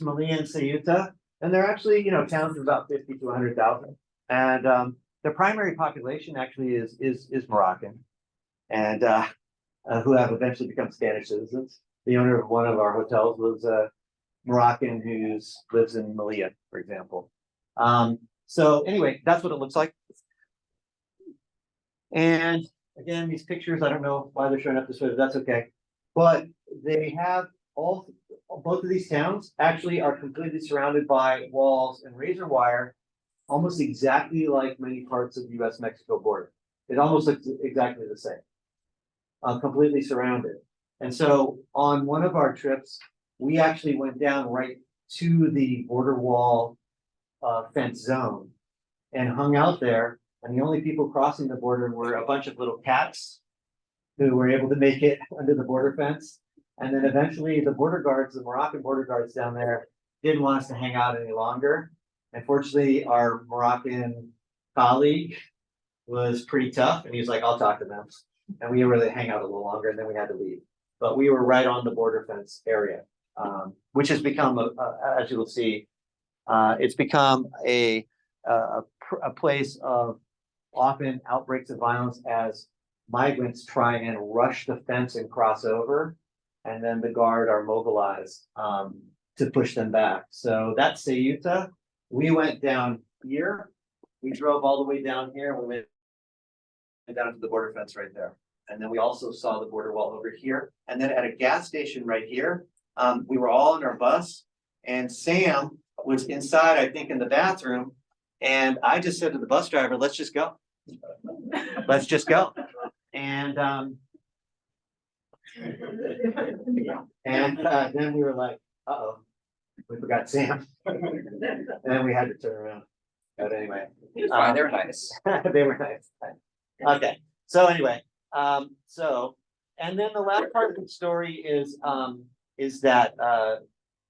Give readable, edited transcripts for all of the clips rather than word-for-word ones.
Melilla and Ceuta, and they're actually, towns of about 50 to 100,000. And the primary population actually is Moroccan, and who have eventually become Spanish citizens. The owner of one of our hotels was a Moroccan who lives in Melilla, for example. So anyway, that's what it looks like. And again, these pictures, I don't know why they're showing up this way, but that's okay. But they have both of these towns actually are completely surrounded by walls and razor wire, almost exactly like many parts of the US-Mexico border. It almost looks exactly the same, completely surrounded. And so on one of our trips, we actually went down right to the border wall fence zone and hung out there. And the only people crossing the border were a bunch of little cats who were able to make it under the border fence. And then eventually the border guards, the Moroccan border guards down there, didn't want us to hang out any longer. Unfortunately, our Moroccan colleague was pretty tough, and he was like, I'll talk to them. And we were able to hang out a little longer, and then we had to leave. But we were right on the border fence area, which has become, as you will see, it's become a place of often outbreaks of violence as migrants try and rush the fence and cross over, and then the guard are mobilized to push them back. So that's Ceuta. We went down here. We drove all the way down here. We went down to the border fence right there. And then we also saw the border wall over here. And then at a gas station right here, we were all in our bus, and Sam was inside, I think, in the bathroom. And I just said to the bus driver, let's just go. Let's just go. And then we were like, uh-oh, we forgot Sam. And then we had to turn around. But anyway. They were nice. They were nice. Okay. So anyway, and then the last part of the story is that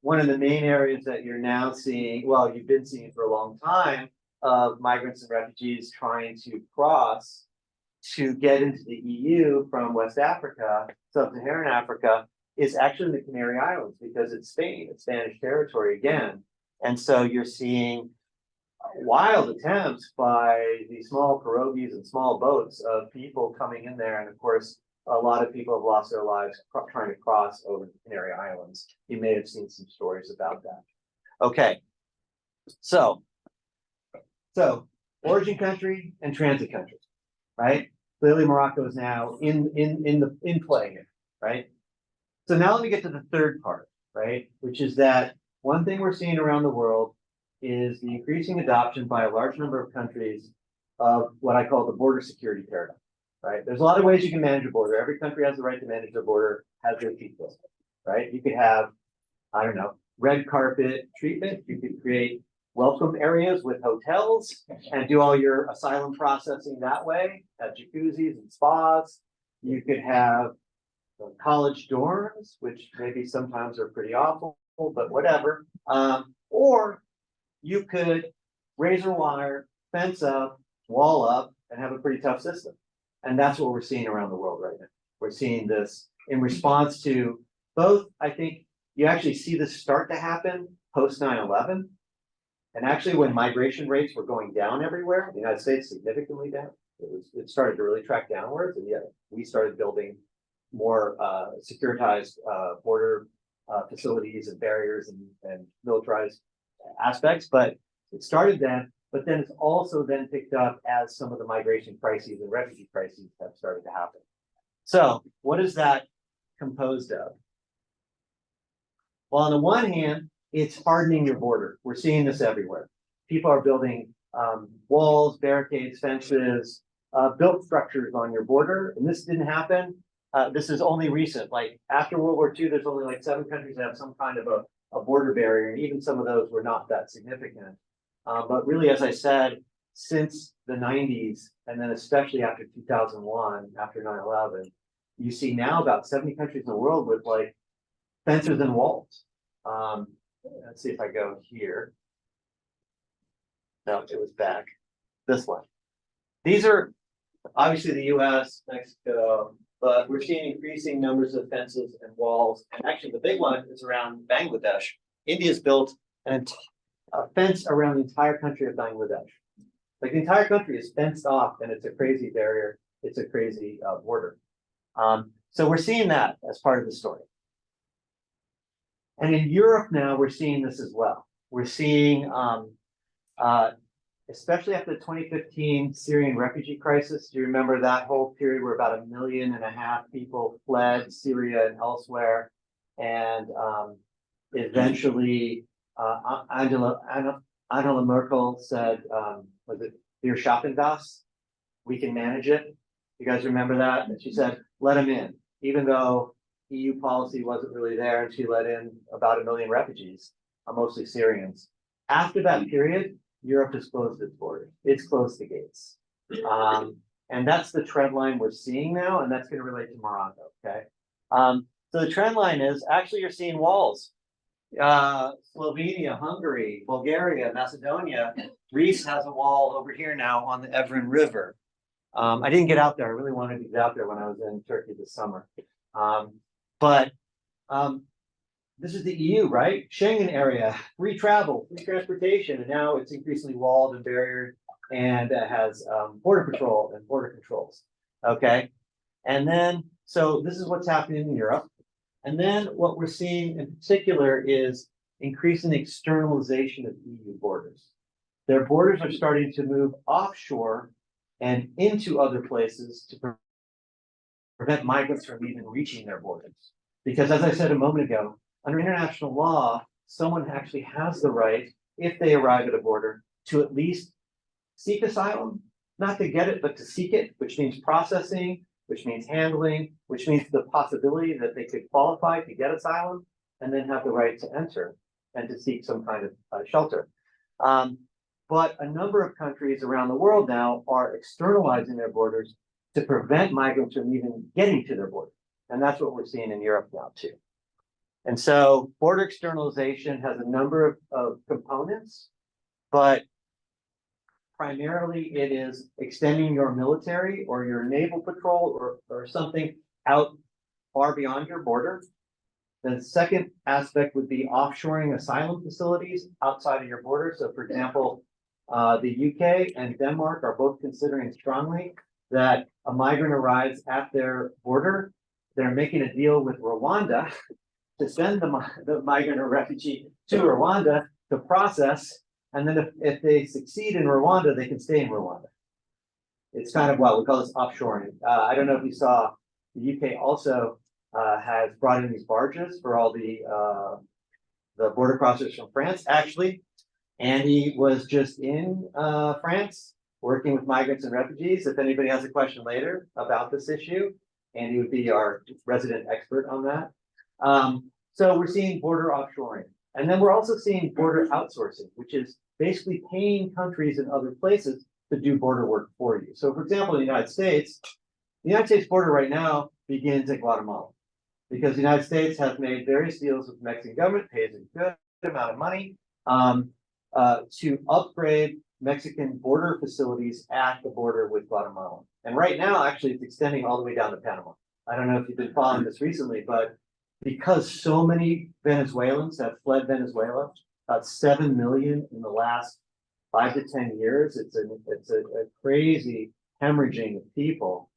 one of the main areas that you're now seeing, well, you've been seeing for a long time, of migrants and refugees trying to cross to get into the EU from West Africa, sub-Saharan Africa, is actually the Canary Islands, because it's Spain, it's Spanish territory again. And so you're seeing wild attempts by the small pirogues and small boats of people coming in there. And of course, a lot of people have lost their lives trying to cross over the Canary Islands. You may have seen some stories about that. Okay, so origin country and transit country, right? Clearly Morocco is now in play here, right? So now let me get to the third part, right? Which is that one thing we're seeing around the world is the increasing adoption by a large number of countries of what I call the border security paradigm, right? There's a lot of ways you can manage a border. Every country has the right to manage their border, has their people, right? You could have, I don't know, red carpet treatment. You could create welcome areas with hotels and do all your asylum processing that way, have jacuzzis and spas. You could have college dorms, which maybe sometimes are pretty awful, but whatever. Or you could razor wire, fence up, wall up, and have a pretty tough system. And that's what we're seeing around the world right now. We're seeing this in response to both, I think you actually see this start to happen post 9/11. And actually when migration rates were going down everywhere, the United States significantly down, it started to really track downwards. And yet we started building more securitized border facilities and barriers and militarized aspects, but it started then, but then it's also then picked up as some of the migration crises and refugee crises have started to happen. So what is that composed of? Well, on the one hand, it's hardening your border. We're seeing this everywhere. People are building walls, barricades, fences, built structures on your border, and this didn't happen. This is only recent. Like after World War II, there's only like 7 countries that have some kind of a border barrier, and even some of those were not that significant. But really, as I said, since the 90s, and then especially after 2001, after 9/11, you see now about 70 countries in the world with like fences and walls. Let's see if I go here. No, it was back. This one. These are obviously the US, Mexico, but we're seeing increasing numbers of fences and walls. And actually the big one is around Bangladesh, India's built a fence around the entire country of Bangladesh. Like the entire country is fenced off, and it's a crazy barrier. It's a crazy border. So we're seeing that as part of the story. And in Europe now, we're seeing this as well. We're seeing, especially after the 2015 Syrian refugee crisis, do you remember that whole period where about 1.5 million people fled Syria and elsewhere? And eventually, Angela Merkel said, was it Wir schaffen das? We can manage it. You guys remember that? And she said, let them in, even though EU policy wasn't really there, and she let in about 1 million refugees, mostly Syrians. After that period, Europe has closed its borders. It's closed the gates. And that's the trend line we're seeing now, and that's going to relate to Morocco, okay? So the trend line is, actually you're seeing walls. Slovenia, Hungary, Bulgaria, Macedonia. Greece has a wall over here now on the Evron River. I didn't get out there. I really wanted to get out there when I was in Turkey this summer. But this is the EU, right? Schengen area, free travel, free transportation, and now it's increasingly walled and barriered, and has border patrol and border controls. Okay, and then so this is what's happening in Europe, and then what we're seeing in particular is increasing externalization of EU borders. Their borders are starting to move offshore and into other places to prevent migrants from even reaching their borders. Because as I said a moment ago, under international law, someone actually has the right, if they arrive at a border, to at least seek asylum, not to get it, but to seek it, which means processing, which means handling, which means the possibility that they could qualify to get asylum, and then have the right to enter and to seek some kind of shelter. But a number of countries around the world now are externalizing their borders to prevent migrants from even getting to their border. And that's what we're seeing in Europe now too. And so border externalization has a number of components, but primarily it is extending your military or your naval patrol or something out far beyond your border. The second aspect would be offshoring asylum facilities outside of your border. So for example, the UK and Denmark are both considering strongly that a migrant arrives at their border. They're making a deal with Rwanda to send the migrant or refugee to Rwanda to process. And then if they succeed in Rwanda, they can stay in Rwanda. It's kind of wild. We call this offshoring. I don't know if you saw, the UK also has brought in these barges for all the border crossers from France. Actually, Andy was just in France working with migrants and refugees. If anybody has a question later about this issue, Andy would be our resident expert on that. So we're seeing border offshoring. And then we're also seeing border outsourcing, which is basically paying countries in other places to do border work for you. So for example, in the United States border right now begins at Guatemala, because the United States has made various deals with the Mexican government, pays a good amount of money to upgrade Mexican border facilities at the border with Guatemala. And right now, actually, it's extending all the way down to Panama. I don't know if you've been following this recently, but because so many Venezuelans have fled Venezuela, about 7 million in the last 5 to 10 years, it's a crazy hemorrhaging of people.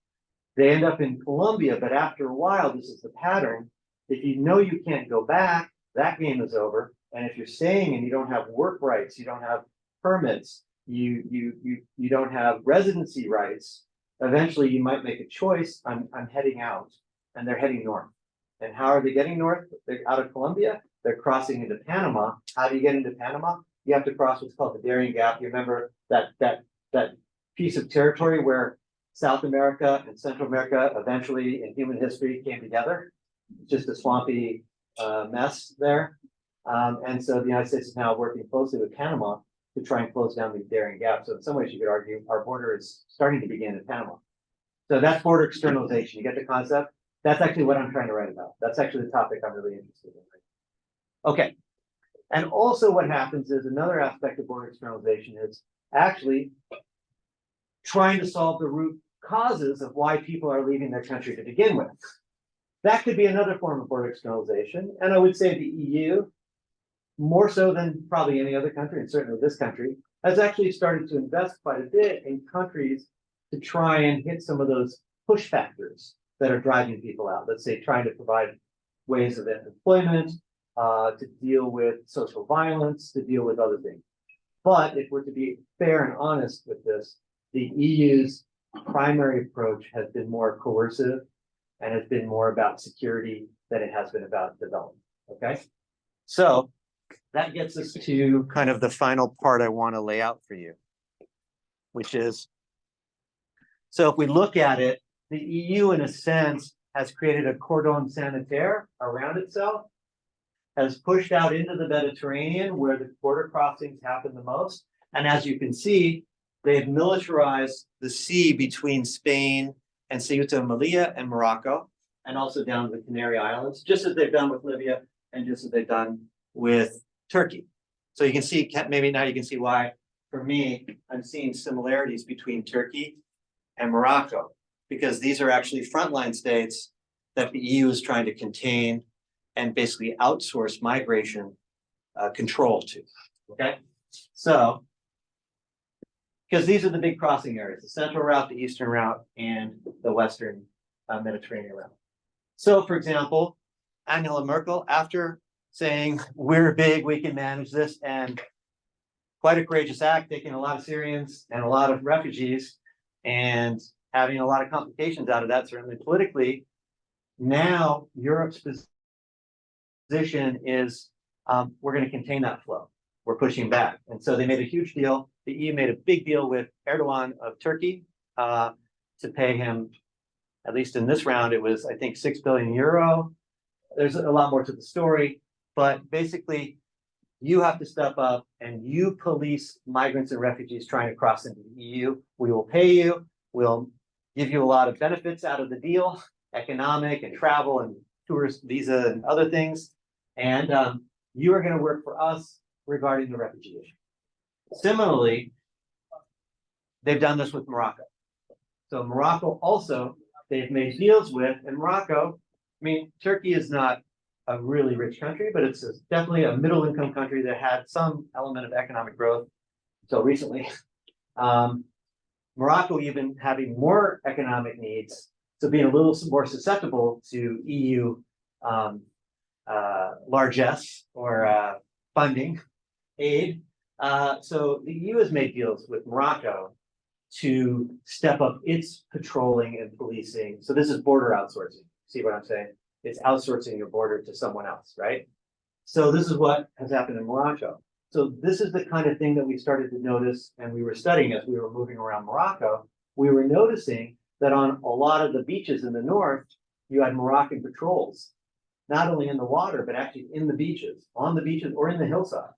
They end up in Colombia, but after a while, this is the pattern. If you know you can't go back, that game is over. And if you're staying and you don't have work rights, you don't have permits, you don't have residency rights, eventually you might make a choice. I'm heading out, and they're heading north. And how are they getting north? They're out of Colombia. They're crossing into Panama. How do you get into Panama? You have to cross what's called the Darien Gap. You remember that piece of territory where South America and Central America eventually in human history came together? Just a swampy mess there. And so the United States is now working closely with Panama to try and close down the Darien Gap. So in some ways you could argue our border is starting to begin in Panama. So that's border externalization. You get the concept? That's actually what I'm trying to write about. That's actually the topic I'm really interested in. Okay. And also what happens is another aspect of border externalization is actually trying to solve the root causes of why people are leaving their country to begin with. That could be another form of border externalization. And I would say the EU more so than probably any other country, and certainly this country, has actually started to invest quite a bit in countries to try and hit some of those push factors that are driving people out. Let's say trying to provide ways of employment, to deal with social violence, to deal with other things. But if we're to be fair and honest with this, the EU's primary approach has been more coercive and has been more about security than it has been about development. Okay, so that gets us to kind of the final part I want to lay out for you, which is, so if we look at it, the EU in a sense has created a cordon sanitaire around itself, has pushed out into the Mediterranean where the border crossings happen the most. And as you can see, they've militarized the sea between Spain and Ceuta and Melilla and Morocco, and also down to the Canary Islands, just as they've done with Libya and just as they've done with Turkey. So you can see, maybe now you can see why, for me, I'm seeing similarities between Turkey and Morocco, because these are actually frontline states that the EU is trying to contain and basically outsource migration control to. Okay, so because these are the big crossing areas: the central route, the eastern route, and the western Mediterranean route. So, for example, Angela Merkel, after saying we're big, we can manage this, and quite a courageous act, taking a lot of Syrians and a lot of refugees, and having a lot of complications out of that, certainly politically. Now Europe's position is we're going to contain that flow. We're pushing back. And so they made a huge deal. The EU made a big deal with Erdogan of Turkey to pay him, at least in this round, it was, I think, 6 billion euro. There's a lot more to the story, but basically you have to step up and you police migrants and refugees trying to cross into the EU. We will pay you. We'll give you a lot of benefits out of the deal, economic and travel and tourist visa and other things. And you are going to work for us regarding the refugee issue. Similarly, they've done this with Morocco. So Morocco also, they've made deals with, and Morocco, I mean, Turkey is not a really rich country, but it's definitely a middle income country that had some element of economic growth until recently. Morocco even having more economic needs, so being a little more susceptible to EU largesse or funding, aid. So the EU has made deals with Morocco to step up its patrolling and policing. So this is border outsourcing. See what I'm saying? It's outsourcing your border to someone else, right? So this is what has happened in Morocco. So this is the kind of thing that we started to notice, and we were studying as we were moving around Morocco. We were noticing that on a lot of the beaches in the north, you had Moroccan patrols, not only in the water, but actually in the beaches, on the beaches or in the hillsides.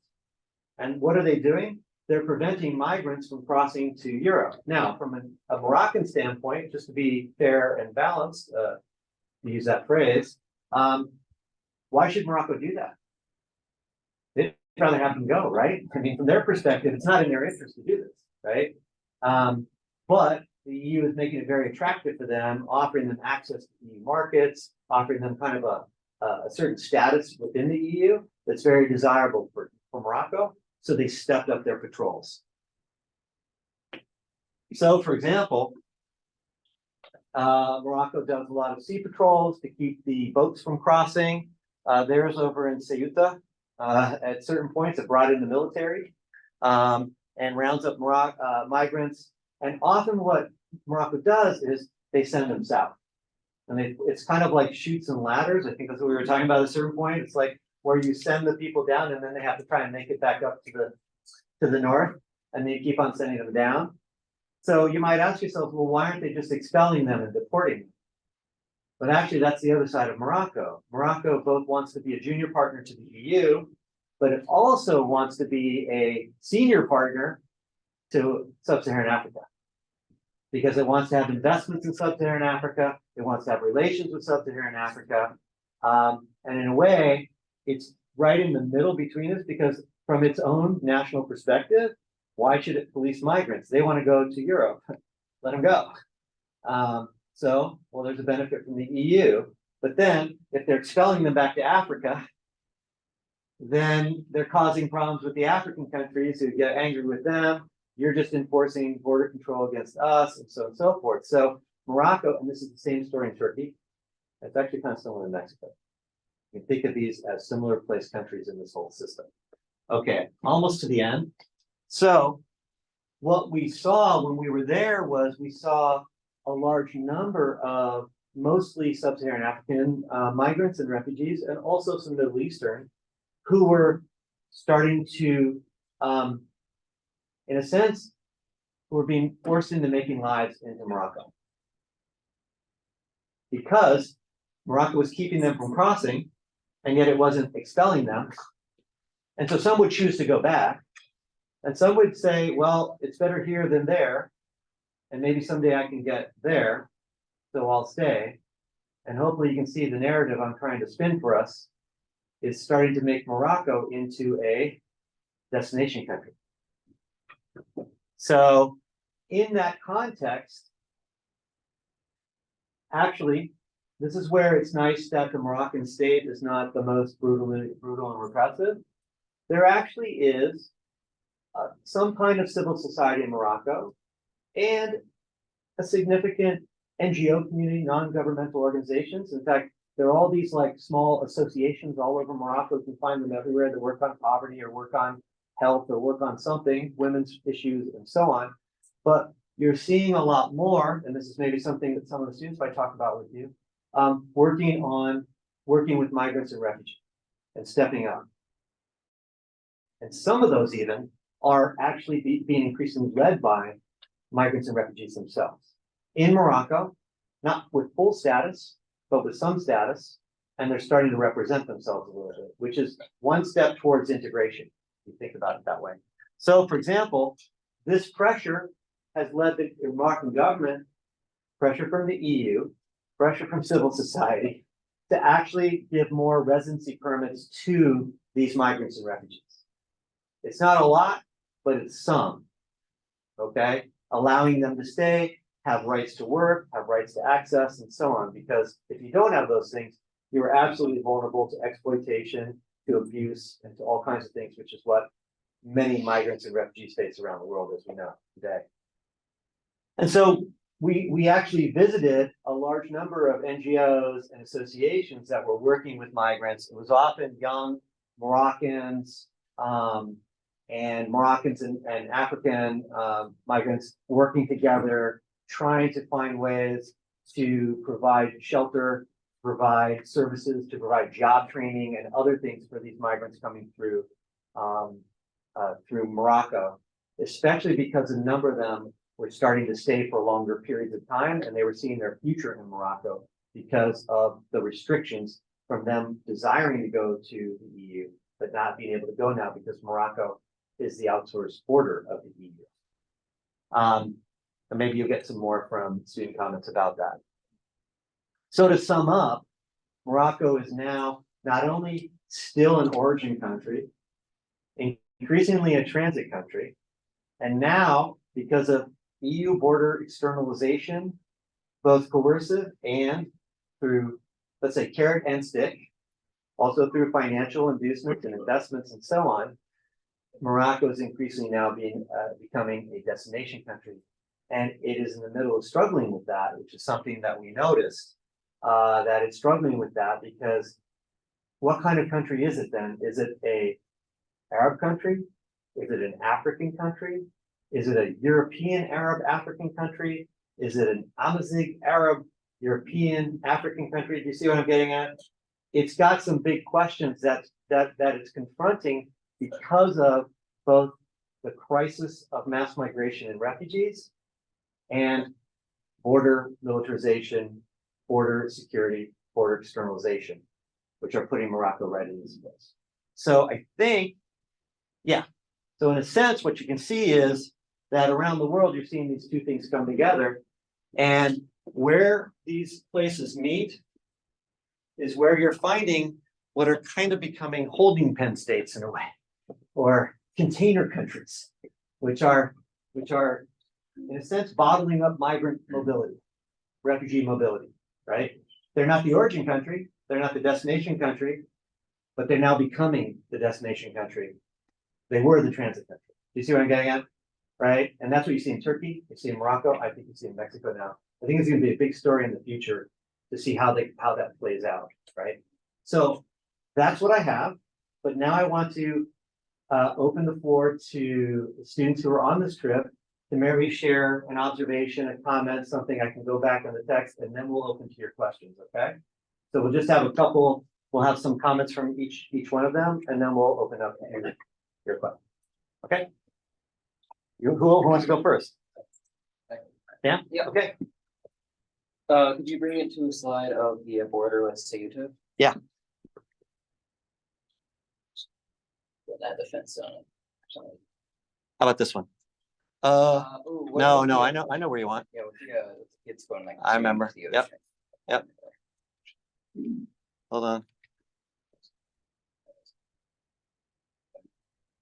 And what are they doing? They're preventing migrants from crossing to Europe. Now, from a Moroccan standpoint, just to be fair and balanced, to use that phrase, why should Morocco do that? They'd rather have them go, right? I mean, from their perspective, it's not in their interest to do this, right? But the EU is making it very attractive for them, offering them access to EU markets, offering them kind of a certain status within the EU that's very desirable for Morocco. So they stepped up their patrols. So, for example, Morocco does a lot of sea patrols to keep the boats from crossing. Theirs over in Ceuta, at certain points, have brought in the military and rounds up migrants. And often what Morocco does is they send them south. And it's kind of like chutes and ladders. I think that's what we were talking about at a certain point. It's like where you send the people down and then they have to try and make it back up to the north, and then you keep on sending them down. So you might ask yourself, well, why aren't they just expelling them and deporting them? But actually, that's the other side of Morocco. Morocco both wants to be a junior partner to the EU, but it also wants to be a senior partner to sub-Saharan Africa, because it wants to have investments in sub-Saharan Africa. It wants to have relations with sub-Saharan Africa. And in a way, it's right in the middle between us, because from its own national perspective, why should it police migrants? They want to go to Europe. Let them go. So, well, there's a benefit from the EU. But then, if they're expelling them back to Africa, then they're causing problems with the African countries who get angry with them. You're just enforcing border control against us, and so on and so forth. So Morocco, and this is the same story in Turkey. It's actually kind of similar in Mexico. You can think of these as similar placed countries in this whole system. Okay, almost to the end. So what we saw when we were there was we saw a large number of mostly sub-Saharan African migrants and refugees, and also some Middle Eastern, who were starting to, in a sense, who were being forced into making lives into Morocco. Because Morocco was keeping them from crossing, and yet it wasn't expelling them. And so some would choose to go back, and some would say, well, it's better here than there, and maybe someday I can get there, so I'll stay. And hopefully you can see the narrative I'm trying to spin for us is starting to make Morocco into a destination country. So in that context, actually, this is where it's nice that the Moroccan state is not the most brutal and repressive. There actually is some kind of civil society in Morocco and a significant NGO community, non-governmental organizations. In fact, there are all these like small associations all over Morocco. You can find them everywhere that work on poverty or work on health or work on something, women's issues and so on. But you're seeing a lot more, and this is maybe something that some of the students might talk about with you, working with migrants and refugees and stepping up. And some of those even are actually being increasingly led by migrants and refugees themselves. In Morocco, not with full status, but with some status, and they're starting to represent themselves a little bit, which is one step towards integration, if you think about it that way. So, for example, this pressure has led the Moroccan government, pressure from the EU, pressure from civil society, to actually give more residency permits to these migrants and refugees. It's not a lot, but it's some, okay? Allowing them to stay, have rights to work, have rights to access, and so on. Because if you don't have those things, you're absolutely vulnerable to exploitation, to abuse, and to all kinds of things, which is what many migrants and refugee states around the world, as we know today. And so we actually visited a large number of NGOs and associations that were working with migrants. It was often young Moroccans, and Moroccans and African migrants working together, trying to find ways to provide shelter, provide services, to provide job training and other things for these migrants coming through Morocco, especially because a number of them were starting to stay for longer periods of time, and they were seeing their future in Morocco because of the restrictions from them desiring to go to the EU, but not being able to go now because Morocco is the outsourced border of the EU. And maybe you'll get some more from student comments about that. So to sum up, Morocco is now not only still an origin country, increasingly a transit country, and now, because of EU border externalization, both coercive and through, let's say, carrot and stick, also through financial inducements and investments and so on, Morocco is increasingly now becoming a destination country. And it is in the middle of struggling with that, which is something that we noticed, that it's struggling with that because what kind of country is it then? Is it an Arab country? Is it an African country? Is it a European Arab African country? Is it an Amazigh Arab European African country? Do you see what I'm getting at? It's got some big questions that it's confronting because of both the crisis of mass migration and refugees and border militarization, border security, border externalization, which are putting Morocco right in this place. So I think, yeah. So in a sense, what you can see is that around the world, you're seeing these two things come together. And where these places meet is where you're finding what are kind of becoming holding pen states in a way, or container countries, which are in a sense bottling up migrant mobility, refugee mobility, right? They're not the origin country, they're not the destination country, but they're now becoming the destination country. They were the transit country. Do you see what I'm getting at? Right? And that's what you see in Turkey, you see in Morocco, I think you see in Mexico now. I think it's going to be a big story in the future to see how that plays out, right? So that's what I have, but now I want to open the floor to students who are on this trip to maybe share an observation, a comment, something I can go back on the text, and then we'll open to your questions, okay? So we'll just have a couple, we'll have some comments from each one of them, and then we'll open up to your questions, okay? Who wants to go first? Yeah? Yeah. Okay. Could you bring it to a slide of the border with Ceuta? Yeah. That defense zone. Something. How about this one? Ooh, what No, about no, the- I know where you want. Yeah, with the it's going like. I to remember. the Yep. ocean. Yep. Hold on.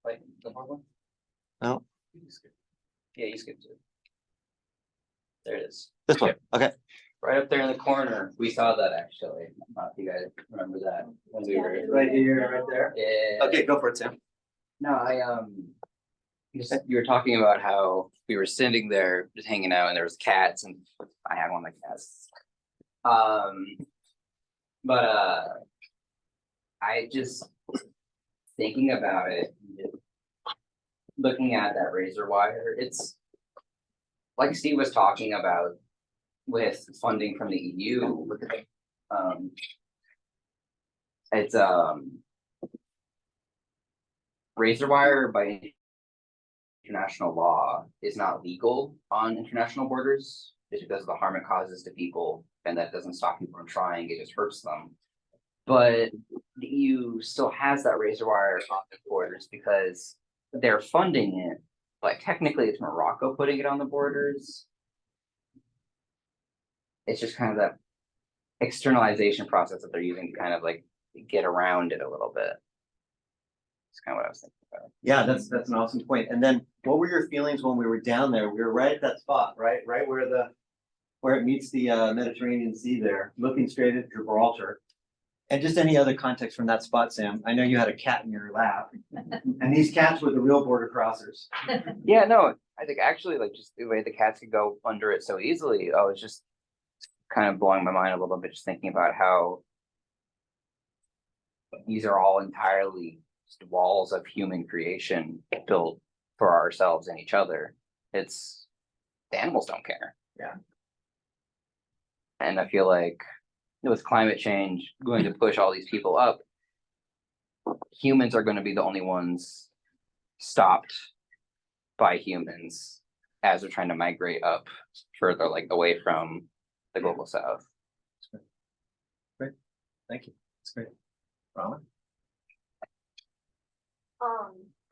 Like the more one? No, Yeah, you skipped it. There it is. this one. Okay. Right up there in the corner. We saw that actually. I don't know if you guys remember that when we were. Right here, right there. Yeah. Okay, go for it, Sam. No, you were talking about how we were sitting there just hanging out and there was cats and I had one of the cats. But I just thinking about it, looking at that razor wire, it's like Steve was talking about with funding from the EU. It's razor wire by international law is not legal on international borders just because of the harm it causes to people, and that doesn't stop people from trying, it just hurts them. But the EU still has that razor wire on the borders because they're funding it, but technically it's Morocco putting it on the borders. It's just kind of that externalization process that they're using to kind of like get around it a little bit. That's kind of what I was thinking about. Yeah, that's an awesome point. And then what were your feelings when we were down there? We were right at that spot, right? Right where it meets the Mediterranean Sea there, looking straight at Gibraltar. And just any other context from that spot, Sam. I know you had a cat in your lap. And these cats were the real border crossers. Yeah, no, I think actually like just the way the cats could go under it so easily, I was just kind of blowing my mind a little bit, just thinking about how these are all entirely just walls of human creation built for ourselves and each other. It's the animals don't care. Yeah. And I feel like with climate change going to push all these people up, humans are going to be the only ones stopped by humans as they're trying to migrate up further, like away from the global south. Great. Thank you. That's great. Rama?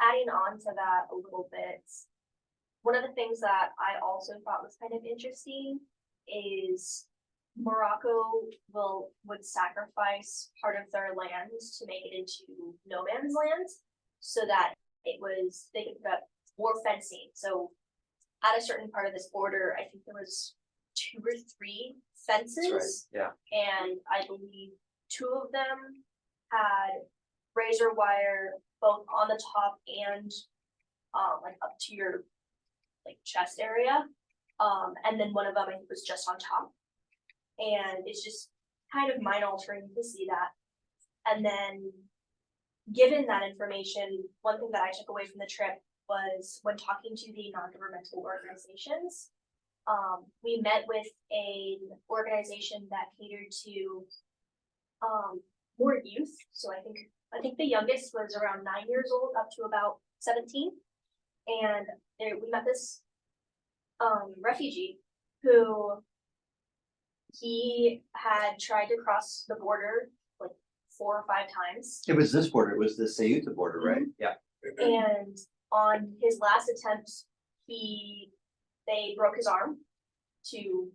Adding on to that a little bit, one of the things that I also thought was kind of interesting is Morocco would sacrifice part of their land to make it into no man's land, so that they could put up more fencing. So at a certain part of this border, I think there was 2 or 3 fences. Right. Yeah. And I believe 2 of them had razor wire both on the top and like up to your like chest area. And then one of them I think was just on top. And it's just kind of mind altering to see that. And then given that information, one thing that I took away from the trip was when talking to the non-governmental organizations, we met with an organization that catered to more youth. So I think the youngest was around 9 years old up to about 17. And we met this refugee who he had tried to cross the border like 4 or 5 times. It was this border. It was the Ceuta border, right? Yeah. And on his last attempt, they broke his arm to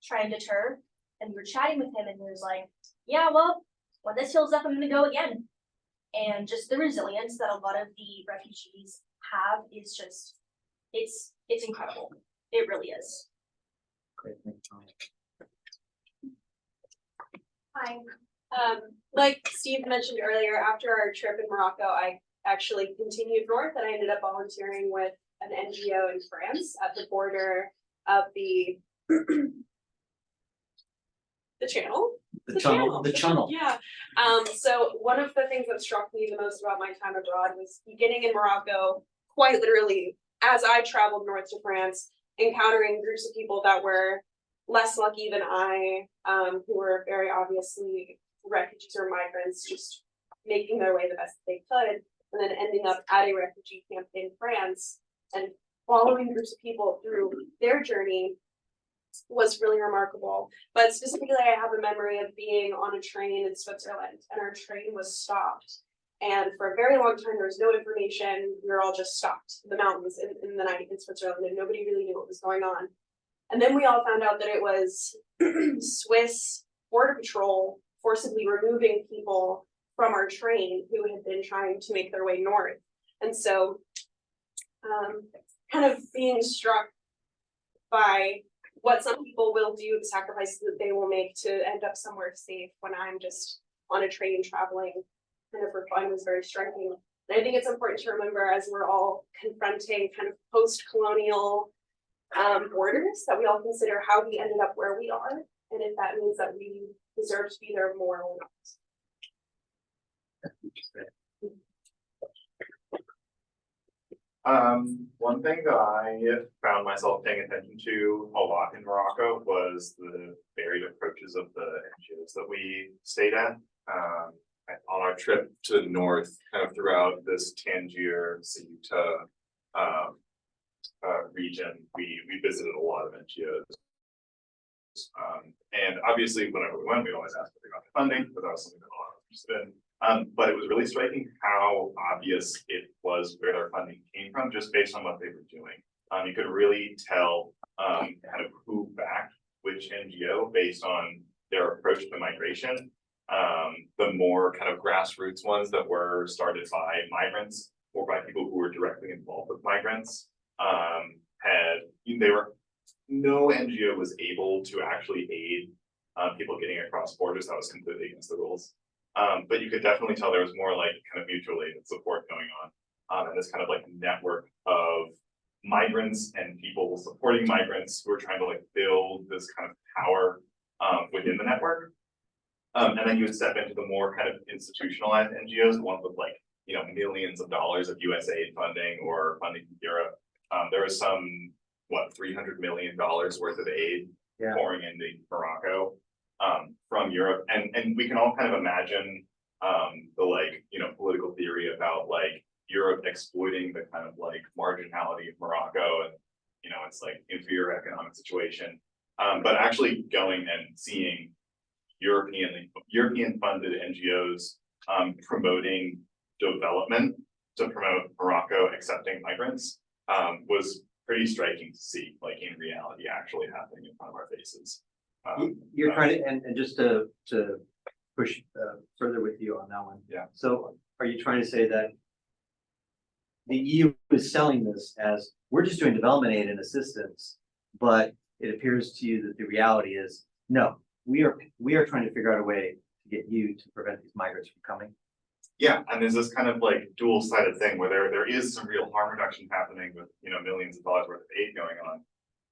try and deter. And we were chatting with him and he was like, yeah, well, when this heals up, I'm gonna go again. And just the resilience that a lot of the refugees have is just, it's incredible. It really is. Great. Thank you. Hi, Like Steve mentioned earlier, after our trip in Morocco, I actually continued north and I ended up volunteering with an NGO in France at the border of the channel. The channel. Yeah. So one of the things that struck me the most about my time abroad was beginning in Morocco, quite literally, as I traveled north to France, encountering groups of people that were less lucky than I, who were very obviously refugees or migrants, just making their way the best they could, and then ending up at a refugee camp in France and following groups of people through their journey was really remarkable. But specifically, I have a memory of being on a train in Switzerland, and our train was stopped. And for a very long time, there was no information. We were all just stopped in the mountains in the night in Switzerland, and nobody really knew what was going on. And then we all found out that it was Swiss Border Patrol forcibly removing people from our train who had been trying to make their way north. And so, kind of being struck by what some people will do, the sacrifices that they will make to end up somewhere safe when I'm just on a train traveling kind of for fun was very striking. And I think it's important to remember as we're all confronting kind of post-colonial borders that we all consider how we ended up where we are, and if that means that we deserve to be there more or not. One thing that I found myself paying attention to a lot in Morocco was the varied approaches of the NGOs that we stayed at. On our trip to the north, kind of throughout this Tangier, Ceuta region, we visited a lot of NGOs. And obviously, whenever we went, we always asked about the funding, but that was something that a lot of us interested in. But it was really striking how obvious it was where their funding came from, just based on what they were doing. You could really tell kind of who backed which NGO based on their approach to migration. The more kind of grassroots ones that were started by migrants or by people who were directly involved with migrants, no NGO was able to actually aid people getting across borders. That was completely against the rules. But you could definitely tell there was more like kind of mutual aid and support going on. And this kind of like network of migrants and people supporting migrants who are trying to like build this kind of power within the network. And then you would step into the more kind of institutionalized NGOs, the ones with like, you know, millions of dollars of USAID funding or funding from Europe. There was some, $300 million worth of aid pouring into Morocco from Europe. And we can all kind of imagine the like, you know, political theory about like Europe exploiting the kind of like marginality of Morocco and, you know, it's like inferior economic situation. But actually going and seeing European funded NGOs promoting development to promote Morocco accepting migrants was pretty striking to see, like in reality, actually happening in front of our faces. You're trying to, and just to push further with you on that one. Yeah. So are you trying to say that the EU is selling this as we're just doing development aid and assistance, but it appears to you that the reality is no, we are trying to figure out a way to get you to prevent these migrants from coming? Yeah, and there's this kind of like dual-sided thing where there is some real harm reduction happening with, you know, millions of dollars worth of aid going on,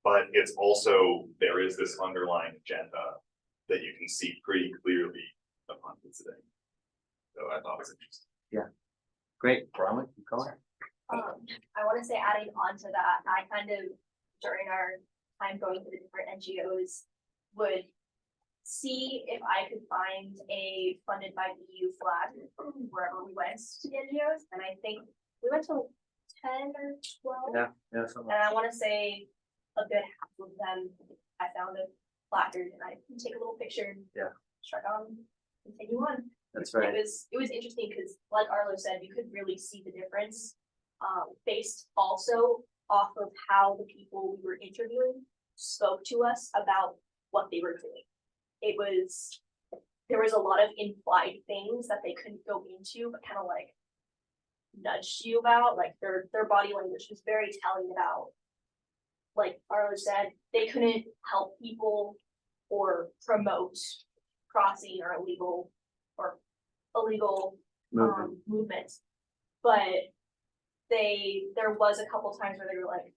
but it's also, there is this underlying agenda that you can see pretty clearly upon visiting. So I thought it was interesting. Yeah, great. Bronwyn, you go ahead. I want to say adding on to that, I kind of, during our time going to the different NGOs, would see if I could find a funded by EU flag wherever we went to the NGOs. And I think we went to 10 or 12. Yeah. And I want to say a good half of them, I found a placard and I can take a little picture and check on, continue on. That's right. It was interesting because, like Arlo said, you could really see the difference based also off of how the people we were interviewing spoke to us about what they were doing. There was a lot of implied things that they couldn't go into, but kind of like nudged you about, like their body language was very telling about, like Arlo said, they couldn't help people or promote crossing or illegal illegal Movement. movement. But there was a couple times where they were like,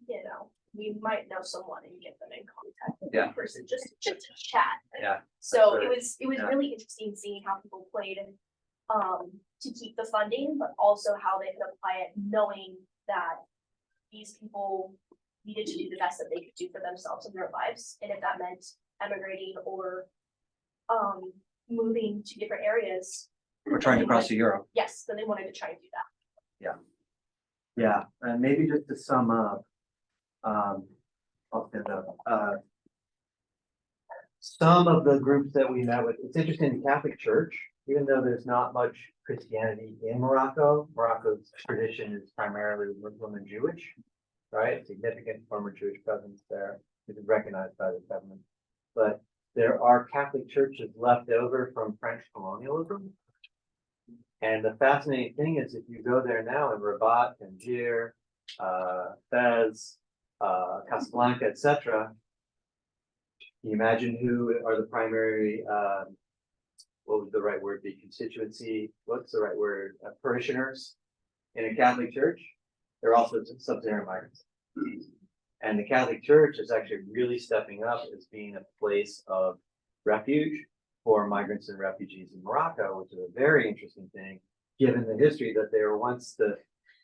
you know, we might know someone and get them in contact with Yeah. the person just to chat. Yeah. So That's it right. was Yeah. really interesting seeing how people played and to keep the funding, but also how they could apply it, knowing that these people needed to do the best that they could do for themselves in their lives, and if that meant emigrating or moving to different areas. We're trying to cross to Europe. Yes, then they wanted to try and do that. Yeah, and maybe just to sum up, I'll stand up, some of the groups that we met with, it's interesting, the Catholic Church, even though there's not much Christianity in Morocco, Morocco's tradition is primarily Muslim and Jewish, right? Significant former Jewish presence there, which is recognized by the government. But there are Catholic churches left over from French colonialism. And the fascinating thing is, if you go there now in Rabat, Tangier, Fez, Casablanca, etc., can you imagine who are the primary, what would the right word be, constituency, what's the right word, parishioners in a Catholic church? They're also sub-Saharan migrants. And the Catholic Church is actually really stepping up as being a place of refuge for migrants and refugees in Morocco, which is a very interesting thing, given the history that they were once the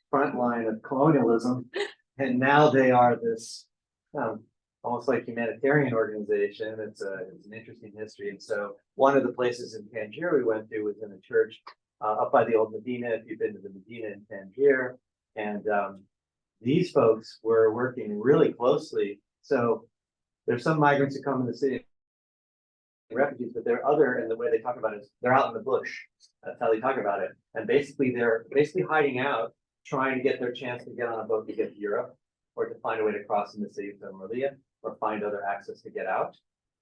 front line of colonialism, and now they are this almost like humanitarian organization. It's an interesting history. And so one of the places in Tangier we went to was in a church up by the old Medina, if you've been to the Medina in Tangier. And these folks were working really closely. So there's some migrants who come in the city, refugees, but there are other, and the way they talk about it is they're out in the bush. That's how they talk about it. And basically they're hiding out, trying to get their chance to get on a boat to get to Europe, or to find a way to cross in the city of Malia, or find other access to get out.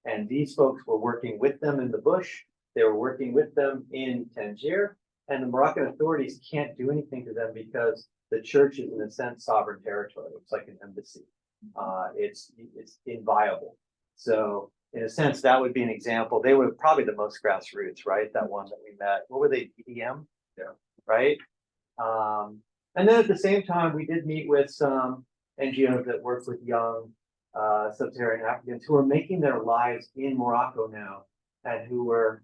And these folks were working with them in the bush. They were working with them in Tangier, and the Moroccan authorities can't do anything to them because the church is in a sense sovereign territory. It's like an embassy. It's inviolable. So in a sense, that would be an example. They were probably the most grassroots, right? That one that we met. What were they? EDM? Yeah. Right. And then at the same time, we did meet with some NGOs that work with young sub-Saharan Africans who are making their lives in Morocco now, and who were,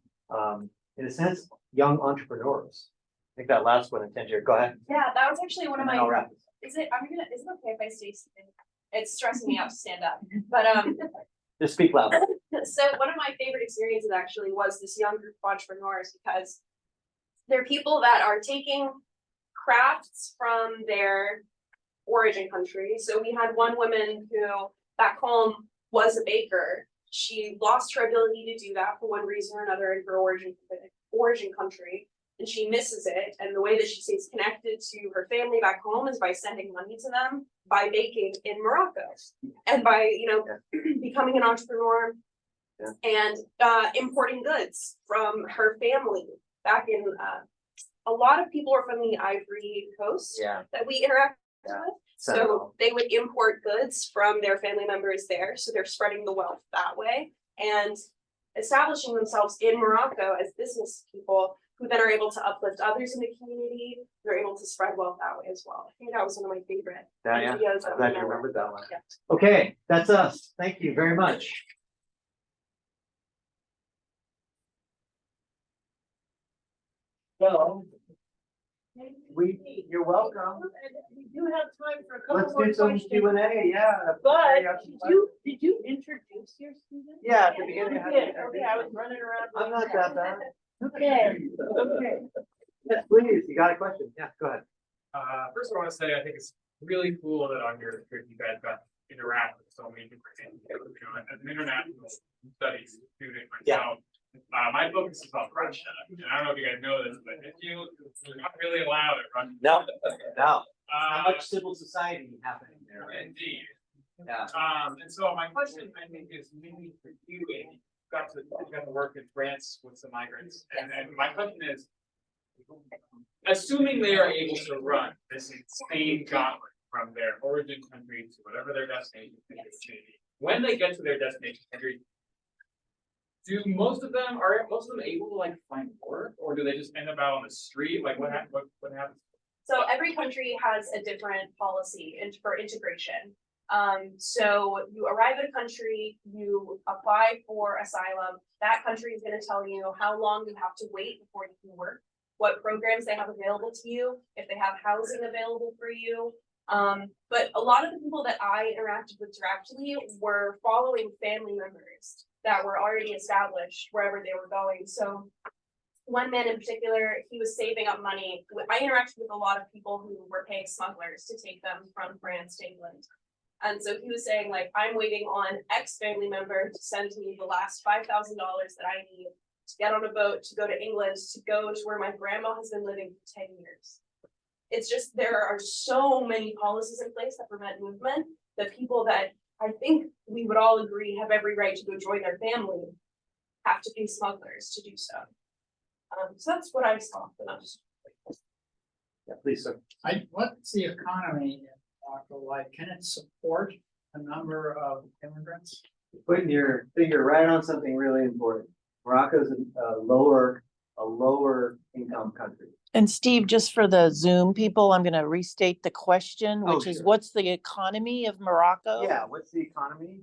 in a sense, young entrepreneurs. I think that last one in Tangier. Go ahead. Yeah, that was actually one of my, I'll wrap this up. is it okay if I stay sitting? It's stressing me out to stand up, but Just speak loud. so one of my favorite experiences actually was this young group of entrepreneurs, because they're people that are taking crafts from their origin country. So we had one woman who back home was a baker. She lost her ability to do that for one reason or another in her origin country, and she misses it. And the way that she stays connected to her family back home is by sending money to them, by baking in Morocco, and by, you know, becoming an entrepreneur and importing goods from her family back in. A lot of people are from the Ivory Coast that we interact with. So they would import goods from their family members there. So they're spreading the wealth that way and establishing themselves in Morocco as business people who then are able to uplift others in the community. They're able to spread wealth that way as well. I think that was one of my favorite videos. I'm glad you remembered that one. Yeah. Okay, that's us. Thank you very much. So, you're welcome. We do have time for a couple Let's more do some questions. Q&A, yeah. But did you introduce your student? Yeah, at the beginning. I Okay, had to- okay, I was running around. I'm not that bad. Okay, okay. Yes, please, you got a question? Yeah, go ahead. First I want to say, I think it's really cool that on your trip you guys got to interact with so many different entities. You know, as an international studies student myself, my focus is on Russia. And I don't know if you guys know this, but you're not really allowed at Russia. No, no. How Uh, much civil society happening there, right? indeed. Yeah. And so my question, I think, is mainly for you, Amy. You got to work in France with some migrants, and my question is, assuming they are able to run this insane gauntlet from their origin country to whatever their destination may be, when they get to their destination country, do most of them, are most of them able to like find work, or do they just end up out on the street? Like what happens? So every country has a different policy for integration. So you arrive at a country, you apply for asylum, that country is gonna tell you how long you have to wait before you can work, what programs they have available to you, if they have housing available for you. But a lot of the people that I interacted with directly were following family members that were already established wherever they were going. So one man in particular, he was saving up money. I interacted with a lot of people who were paying smugglers to take them from France to England. And so he was saying, like, I'm waiting on X family member to send me the last $5,000 that I need to get on a boat, to go to England, to go to where my grandma has been living for 10 years. It's just, there are so many policies in place that prevent movement, that people that I think we would all agree have every right to go join their family have to pay smugglers to do so. So that's what I saw the most. Yeah, please, sir. What's the economy in Morocco like? Can it support a number of immigrants? Putting your finger right on something really important. Morocco's a lower income country. And Steve, just for the Zoom people, I'm gonna restate the question, Oh, which is sure. what's the economy of Morocco? Yeah, what's the economy?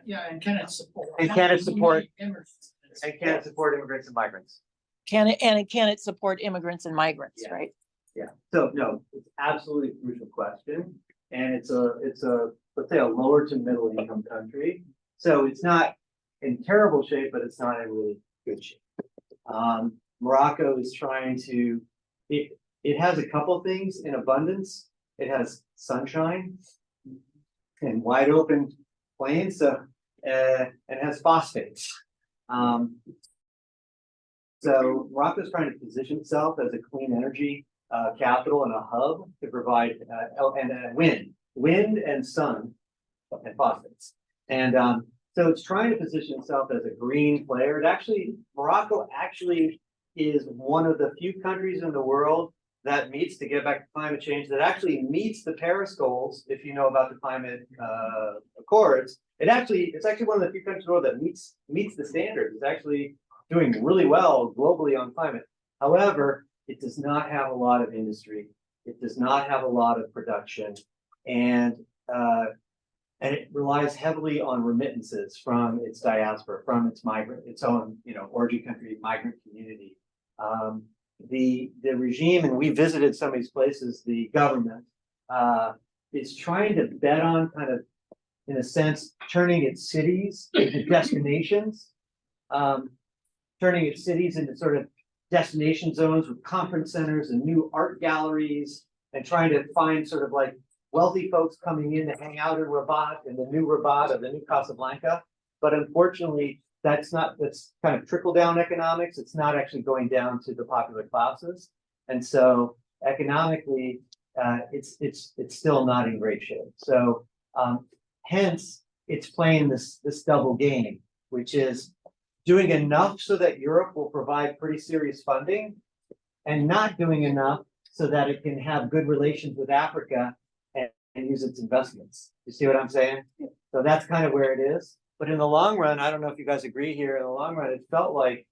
Yeah, and can it support? And can it support- Immigrants? And can it support immigrants and migrants? Can it support immigrants and migrants, Yeah. right? Yeah, so no, it's absolutely a crucial question. And it's a, let's say a lower to middle income country. So it's not in terrible shape, but it's not in really good shape. Morocco is trying to, it has a couple things in abundance. It has sunshine and wide open plains, so, and it has phosphates. So Morocco is trying to position itself as a clean energy capital and a hub to provide wind and sun and phosphates. And so it's trying to position itself as a green player. Morocco actually is one of the few countries in the world that meets, to get back to climate change, that actually meets the Paris goals. If you know about the climate accords, it's actually one of the few countries in the world that meets the standards. It's actually doing really well globally on climate. However, it does not have a lot of industry. It does not have a lot of production, and it relies heavily on remittances from its diaspora, from its own, origin country, migrant community. The regime, and we visited some of these places, the government is trying to bet on kind of, in a sense, turning its cities into destinations, turning its cities into sort of destination zones with conference centers and new art galleries, and trying to find sort of like wealthy folks coming in to hang out in Rabat, in the new Rabat or the new Casablanca. But unfortunately, that's kind of trickle down economics. It's not actually going down to the popular classes. And so economically, it's still not in great shape. So hence it's playing this double game, which is doing enough so that Europe will provide pretty serious funding, and not doing enough so that it can have good relations with Africa and use its investments. You see what I'm saying? So that's kind of where it is. But in the long run, I don't know if you guys agree here, in the long run, it felt like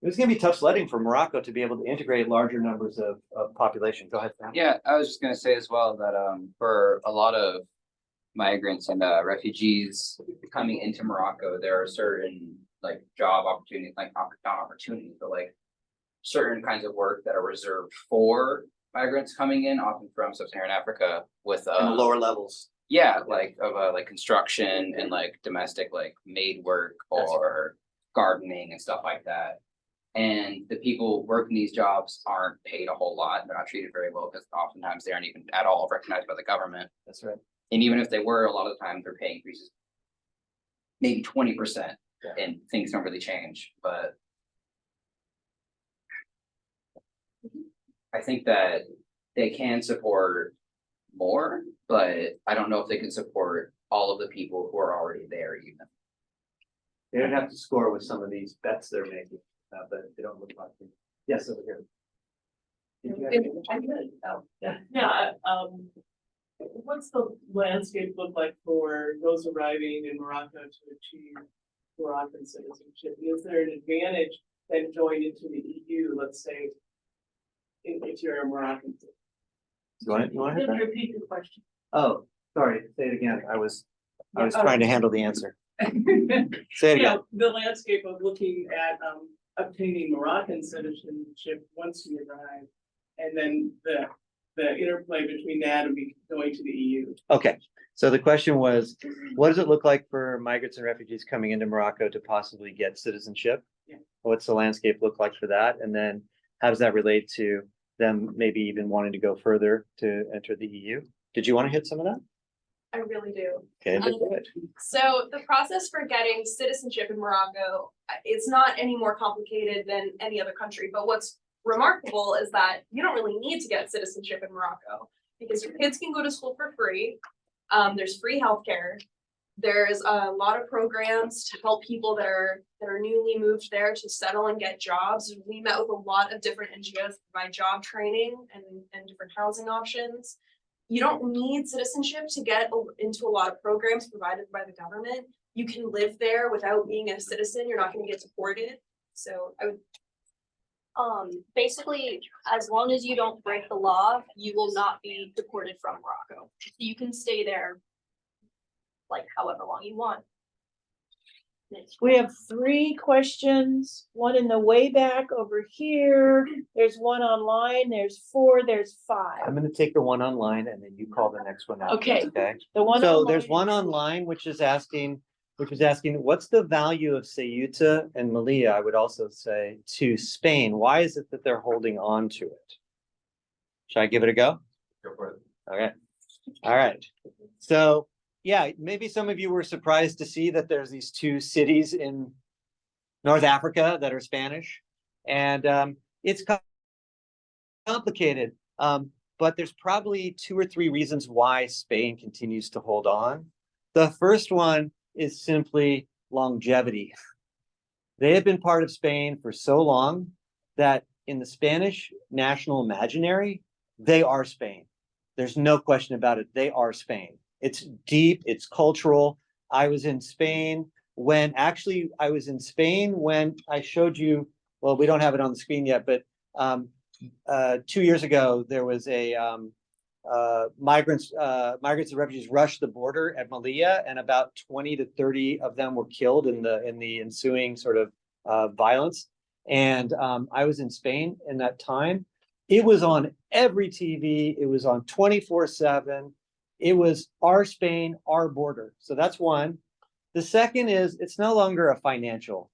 it was gonna be tough sledding for Morocco to be able to integrate larger numbers of population. Go ahead, Sam. Yeah, I was just gonna say as well that for a lot of migrants and refugees coming into Morocco, there are certain like job opportunities, like not opportunities, but like certain kinds of work that are reserved for migrants coming in, often from sub-Saharan Africa, with And the lower levels. yeah, like construction and like domestic like maid work or gardening and stuff like that. And the people working these jobs aren't paid a whole lot. They're not treated very well because oftentimes they aren't even at all recognized by the government. That's right. And even if they were, a lot of the time their pay increases maybe 20%, and things don't really change. But I think that they can support more, but I don't know if they can support all of the people who are already there even. They don't have to score with some of these bets they're making, but they don't look like them. Yes, over here. Did you have- I could, Yeah. yeah, what's the landscape look like for those arriving in Morocco to achieve Moroccan citizenship? Is there an advantage than going into the EU, let's say, if you're a Moroccan citizen? You want to hit that? Repeat the question. Oh, sorry, say it again. I was Yeah, trying to handle the answer. Say it Yeah, again. the landscape of looking at obtaining Moroccan citizenship once you arrive, and then the interplay between that and going to the EU. Okay, so the question was, what does it look like for migrants and refugees coming into Morocco to possibly get citizenship? Yeah. What's the landscape look like for that? And then how does that relate to them maybe even wanting to go further to enter the EU? Did you want to hit some of that? I really do. Okay, let's do it. So the process for getting citizenship in Morocco, it's not any more complicated than any other country, but what's remarkable is that you don't really need to get citizenship in Morocco because your kids can go to school for free. There's free healthcare. There's a lot of programs to help people that are newly moved there to settle and get jobs. We met with a lot of different NGOs to provide job training and different housing options. You don't need citizenship to get into a lot of programs provided by the government. You can live there without being a citizen. You're not going to get deported. So I would. Basically, as long as you don't break the law, you will not be deported from Morocco. You can stay there like however long you want. We have 3 questions, one in the way back over here. There's one online, there's 4, there's 5. I'm gonna take the one online and then you call the next one out. Okay. Okay. The one So online there's is- one online which is asking, what's the value of Ceuta and Melilla, I would also say, to Spain? Why is it that they're holding on to it? Should I give it a go? Go for it. Okay. All right. So, yeah, maybe some of you were surprised to see that there's these 2 cities in North Africa that are Spanish. And it's complicated. But there's probably 2 or 3 reasons why Spain continues to hold on. The first one is simply longevity. They have been part of Spain for so long that in the Spanish national imaginary, they are Spain. There's no question about it. They are Spain. It's deep, it's cultural. I was in Spain when I showed you, well, we don't have it on the screen yet, but 2 years ago, there was a migrants and refugees rushed the border at Melilla, and about 20 to 30 of them were killed in the ensuing sort of violence. And I was in Spain in that time. It was on every TV. It was on 24/7. It was our Spain, our border. So that's one. The second is it's no longer a financial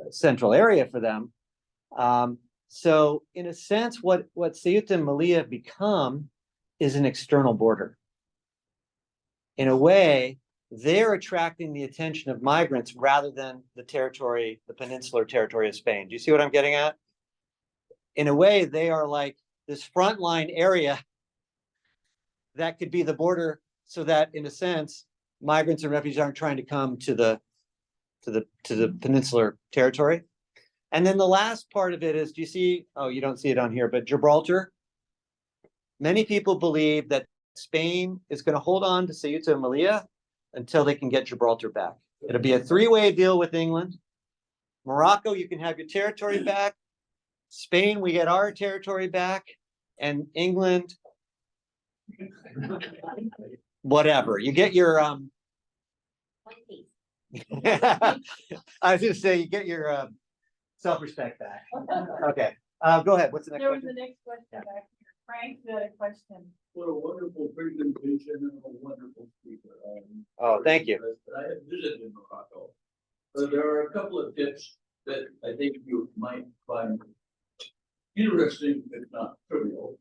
central area for them. So in a sense, what Ceuta and Melilla have become is an external border. In a way, they're attracting the attention of migrants rather than the peninsular territory of Spain. Do you see what I'm getting at? In a way, they are like this frontline area that could be the border, so that in a sense, migrants and refugees aren't trying to come to the peninsular territory. And then the last part of it is, do you see, oh, you don't see it on here, but Gibraltar. Many people believe that Spain is going to hold on to Ceuta and Melilla until they can get Gibraltar back. It'll be a 3-way deal with England. Morocco, you can have your territory back. Spain, we get our territory back. And England, whatever. You get your I was gonna say you get your self-respect back. Okay. Go ahead. What's the next There was question? the next question back here. Frank, the question. What a wonderful presentation and a wonderful speaker. Oh, thank you. I have visited in Morocco. So there are a couple of tips that I think you might find interesting, if not trivial.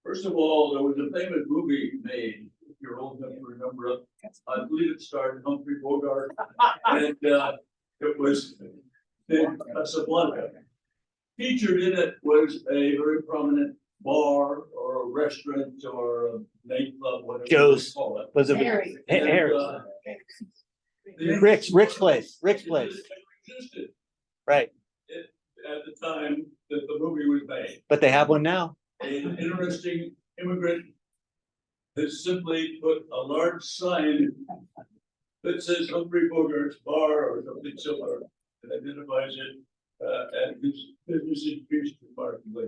First of all, there was a famous movie made, if you're old enough to remember it. I believe it starred Humphrey Bogart, and it was in Casablanca. Featured in it was a very prominent bar or a restaurant or a nightclub, whatever you Joe's. call it. Was it Harry. Harry? The- Rick's place. Rick's place. Existed Right. at the time that the movie was made. But they have one now. An interesting immigrant has simply put a large sign that says Humphrey Bogart's Bar or something similar, that identifies it, and gives business increased remarkably.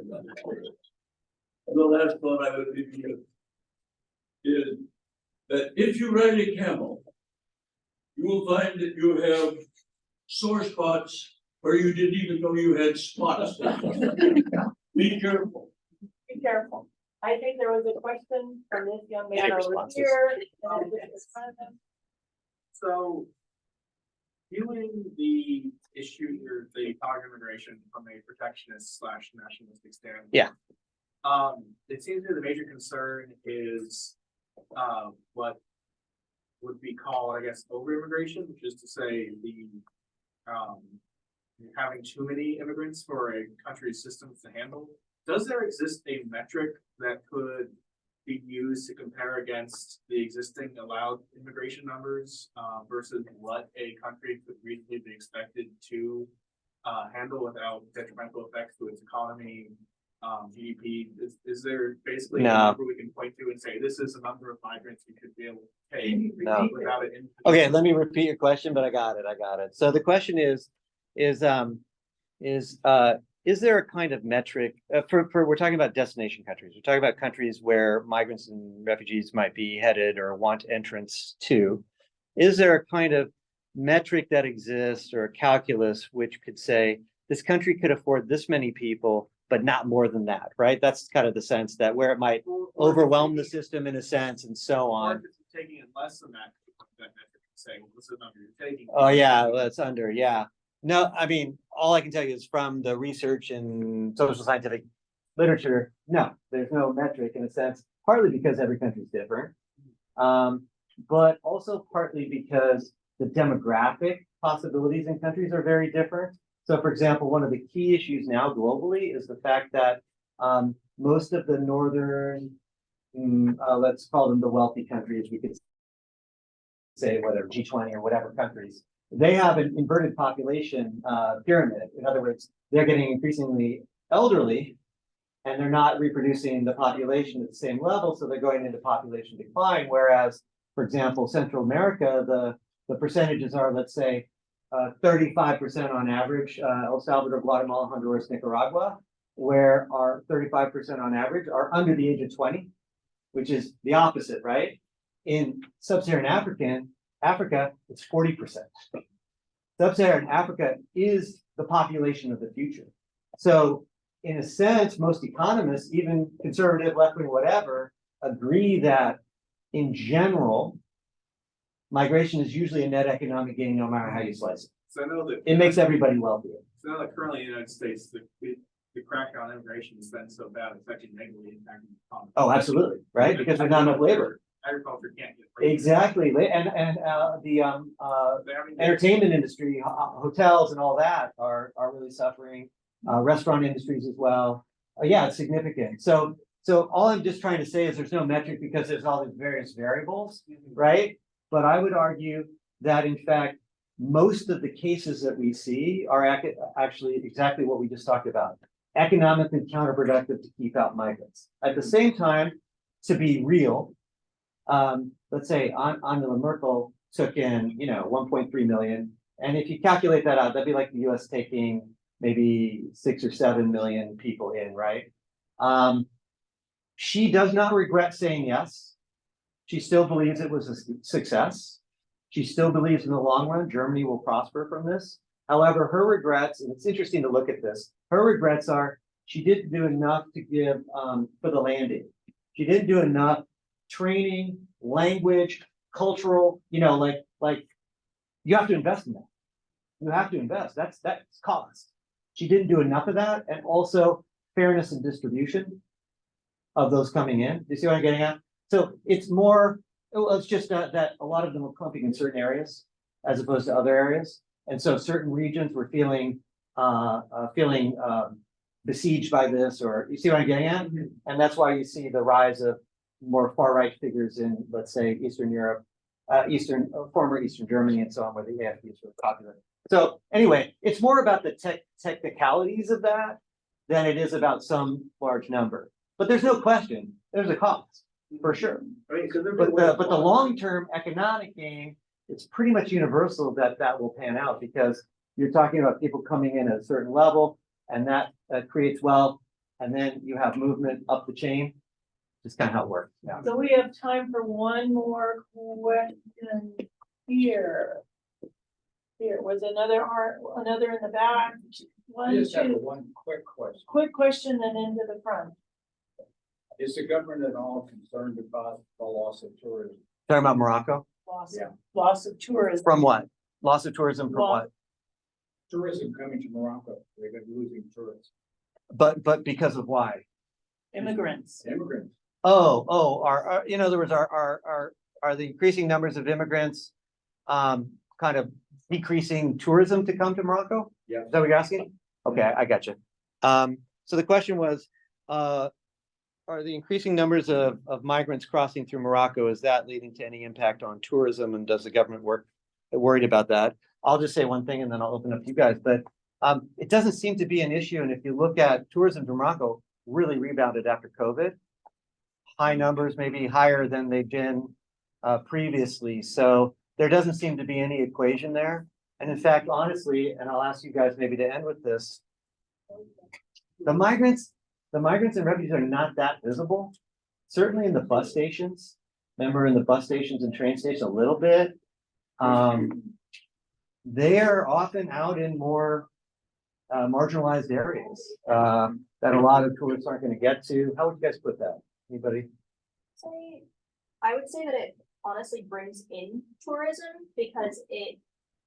And the last one I would give you is that if you ride a camel, you will find that you have sore spots where you didn't even know you had spots. Be careful. Be careful. I think there was a question from this young man Any over responses? here. and this is kind of- So. Viewing the issue or the power of immigration from a protectionist slash nationalistic standpoint. Yeah. It seems to me the major concern is, what would be called, I guess, over immigration, which is to say the, having too many immigrants for a country's systems to handle. Does there exist a metric that could be used to compare against the existing allowed immigration numbers versus what a country could reasonably be expected to handle without detrimental effects to its economy, GDP? Is there basically a No. number we can point to and say, this is the number of migrants we could be able to take No. without it? Okay, let me repeat your question, but I got it. So the question is there a kind of metric for we're talking about destination countries. We're talking about countries where migrants and refugees might be headed or want entrance to. Is there a kind of metric that exists or a calculus which could say this country could afford this many people, but not more than that, right? That's kind of the sense that where it might overwhelm the system in a sense and so Or on. if it's taking it less than that metric, saying, well, this is the number you're taking. Oh, yeah, that's under, yeah. No, I mean, all I can tell you is from the research and social scientific literature, no, there's no metric in a sense, partly because every country is different. But also partly because the demographic possibilities in countries are very different. So for example, one of the key issues now globally is the fact that most of the northern, let's call them the wealthy countries, we could say whatever, G20 or whatever countries, they have an inverted population pyramid. In other words, they're getting increasingly elderly and they're not reproducing the population at the same level, so they're going into population decline. Whereas, for example, Central America, the percentages are, let's say, 35% on average, El Salvador, Guatemala, Honduras, Nicaragua, where our 35% on average are under the age of 20, which is the opposite, right? In sub-Saharan Africa, it's 40%. Sub-Saharan Africa is the population of the future. So in a sense, most economists, even conservative, left-wing, whatever, agree that in general, migration is usually a net economic gain no matter how you slice it. So I know that. It makes everybody wealthier. So now that currently in the United States, the crackdown on immigration has been so bad, it's actually negatively impacting the economy. Oh, absolutely, right? Because there's not enough labor. Agriculture can't get. freight. Exactly, and the They're having to- entertainment industry, hotels and all that are really suffering. Restaurant industries as well. Yeah, it's significant. So all I'm just trying to say is there's no metric because there's all these various variables, right? But I would argue that in fact, most of the cases that we see are actually exactly what we just talked about. Economically counterproductive to keep out migrants. At the same time, to be real, let's say Angela Merkel took in, 1.3 million. And if you calculate that out, that'd be like the US taking maybe 6 or 7 million people in, right? She does not regret saying yes. She still believes it was a success. She still believes in the long run, Germany will prosper from this. However, her regrets, and it's interesting to look at this, her regrets are she didn't do enough to give for the landing. She didn't do enough training, language, cultural, like you have to invest in that. You have to invest. That's cost. She didn't do enough of that, and also fairness and distribution of those coming in. Do you see what I'm getting at? So it's more, it's just that a lot of them were clumping in certain areas as opposed to other areas. And so certain regions were feeling besieged by this, or you see what I'm getting at? And that's why you see the rise of more far-right figures in, let's say, Eastern Europe, former Eastern Germany and so on, where the AfD is really popular. So anyway, it's more about the technicalities of that than it is about some large number. But there's no question, there's a cost, for sure. I mean, 'cause But the long-term economic gain it's pretty much universal that that will pan out because you're talking about people coming in at a certain level and that creates wealth. And then you have movement up the chain. Just kind of how it works. Yeah. So we have time for one more question here. Here was another in the back. I One, just have two, one quick question. quick question and into the front. Is the government at all concerned about the loss of tourism? Talking about Morocco? Yeah. Loss of tourism. From what? Loss of tourism from what? Tourism coming to Morocco, they've been losing tourists, But because of why? Immigrants. immigrants. Our, in other words, are the increasing numbers of immigrants kind of decreasing tourism to come to Morocco? Yeah. Is that what you're asking? Okay, I got you. So the question was, are the increasing numbers of migrants crossing through Morocco, is that leading to any impact on tourism? And does the government worried about that? I'll just say one thing and then I'll open up to you guys, but it doesn't seem to be an issue. And if you look at tourism to Morocco, really rebounded after COVID. High numbers, maybe higher than they've been previously. So there doesn't seem to be any equation there. And in fact, honestly, and I'll ask you guys maybe to end with this, the migrants and refugees are not that visible. Certainly in the bus stations. Remember in the bus stations and train stations a little bit. They are often out in more marginalized areas that a lot of tourists aren't going to get to. How would you guys put that? Anybody? I would say that it honestly brings in tourism because it